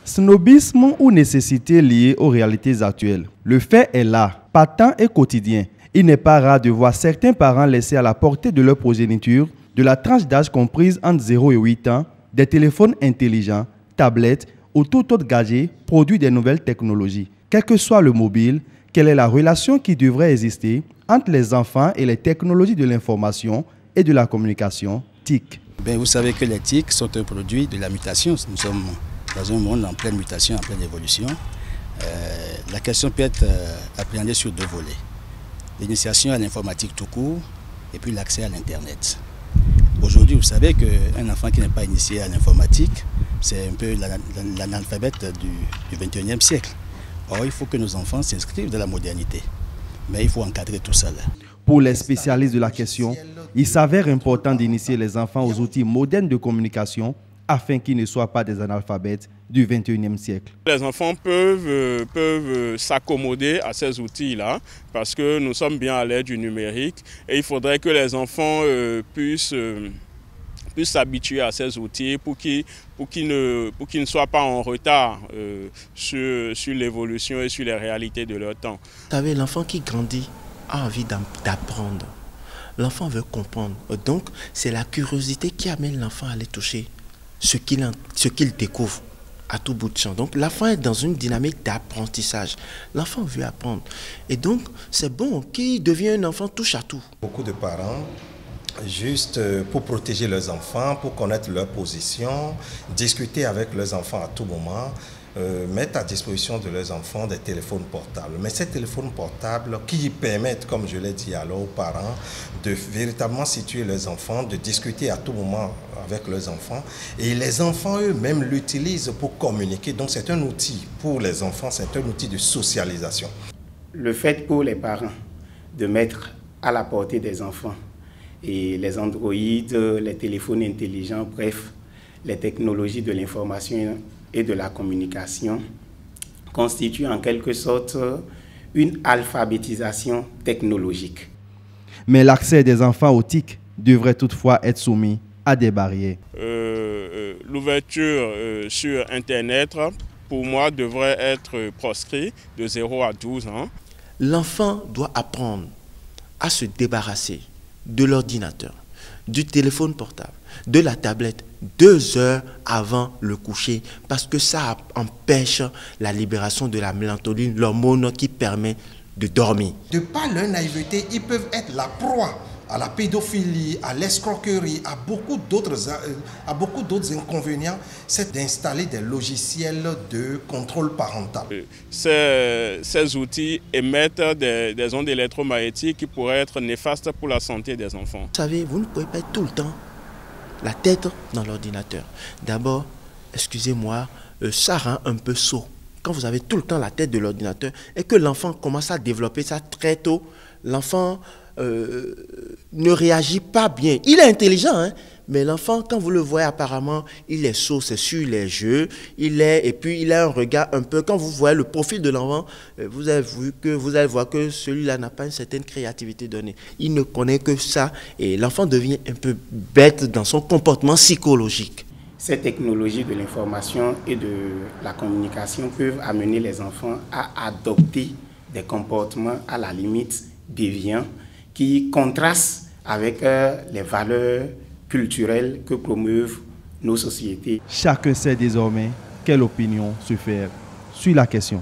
Snobisme ou nécessité liée aux réalités actuelles. Le fait est là, patent et quotidien. Il n'est pas rare de voir certains parents laisser à la portée de leur progéniture, de la tranche d'âge comprise entre 0 et 8 ans, des téléphones intelligents, tablettes ou tout autre gadget produit des nouvelles technologies. Quel que soit le mobile, quelle est la relation qui devrait exister entre les enfants et les technologies de l'information et de la communication TIC? Vous savez que les TIC sont un produit de la mutation. Nous sommes dans un monde en pleine mutation, en pleine évolution. La question peut être appréhendée sur deux volets. L'initiation à l'informatique tout court et puis l'accès à l'Internet. Aujourd'hui, vous savez qu'un enfant qui n'est pas initié à l'informatique, c'est un peu l'analphabète du 21e siècle. Or, il faut que nos enfants s'inscrivent dans la modernité. Mais il faut encadrer tout ça là. Pour les spécialistes de la question, il s'avère important d'initier les enfants aux outils modernes de communication afin qu'ils ne soient pas des analphabètes du 21e siècle. Les enfants peuvent s'accommoder à ces outils-là parce que nous sommes bien à l'ère du numérique et il faudrait que les enfants puissent s'habituer à ces outils pour qu'ils ne soient pas en retard sur l'évolution et sur les réalités de leur temps. Vous savez, l'enfant qui grandit a envie d'apprendre. L'enfant veut comprendre. Donc, c'est la curiosité qui amène l'enfant à aller toucher ce qu'il découvre à tout bout de champ. Donc, l'enfant est dans une dynamique d'apprentissage. L'enfant veut apprendre. Et donc, c'est bon qu'il devienne un enfant touche à tout. Beaucoup de parents, juste pour protéger leurs enfants, pour connaître leur position, discuter avec leurs enfants à tout moment, mettre à disposition de leurs enfants des téléphones portables. Mais ces téléphones portables qui permettent, comme je l'ai dit alors aux parents, de véritablement situer leurs enfants, de discuter à tout moment avec leurs enfants. Et les enfants eux-mêmes l'utilisent pour communiquer. Donc c'est un outil pour les enfants, c'est un outil de socialisation. Le fait pour les parents de mettre à la portée des enfants et les Android, les téléphones intelligents, bref, les technologies de l'information et de la communication constitue en quelque sorte une alphabétisation technologique. Mais l'accès des enfants aux TIC devrait toutefois être soumis à des barrières. L'ouverture sur Internet, pour moi, devrait être proscrite de 0 à 12 ans. L'enfant doit apprendre à se débarrasser de l'ordinateur, du téléphone portable, de la tablette 2 heures avant le coucher parce que ça empêche la libération de la mélatonine, l'hormone qui permet de dormir. De par leur naïveté, ils peuvent être la proie à la pédophilie, à l'escroquerie, à beaucoup d'autres inconvénients, c'est d'installer des logiciels de contrôle parental. Ces outils émettent des ondes électromagnétiques qui pourraient être néfastes pour la santé des enfants. Vous savez, vous ne pouvez pas être tout le temps la tête dans l'ordinateur. D'abord, excusez-moi, ça rend un peu sot. Quand vous avez tout le temps la tête de l'ordinateur et que l'enfant commence à développer ça très tôt, l'enfant ne réagit pas bien. Il est intelligent, hein, mais l'enfant, quand vous le voyez apparemment, il est sot, c'est sur les jeux, et puis il a un regard un peu, quand vous voyez le profil de l'enfant, vous allez voir que celui-là n'a pas une certaine créativité donnée. Il ne connaît que ça et l'enfant devient un peu bête dans son comportement psychologique. Ces technologies de l'information et de la communication peuvent amener les enfants à adopter des comportements à la limite déviants qui contrastent avec les valeurs culturelles que promeuvent nos sociétés. Chacun sait désormais quelle opinion se faire sur la question.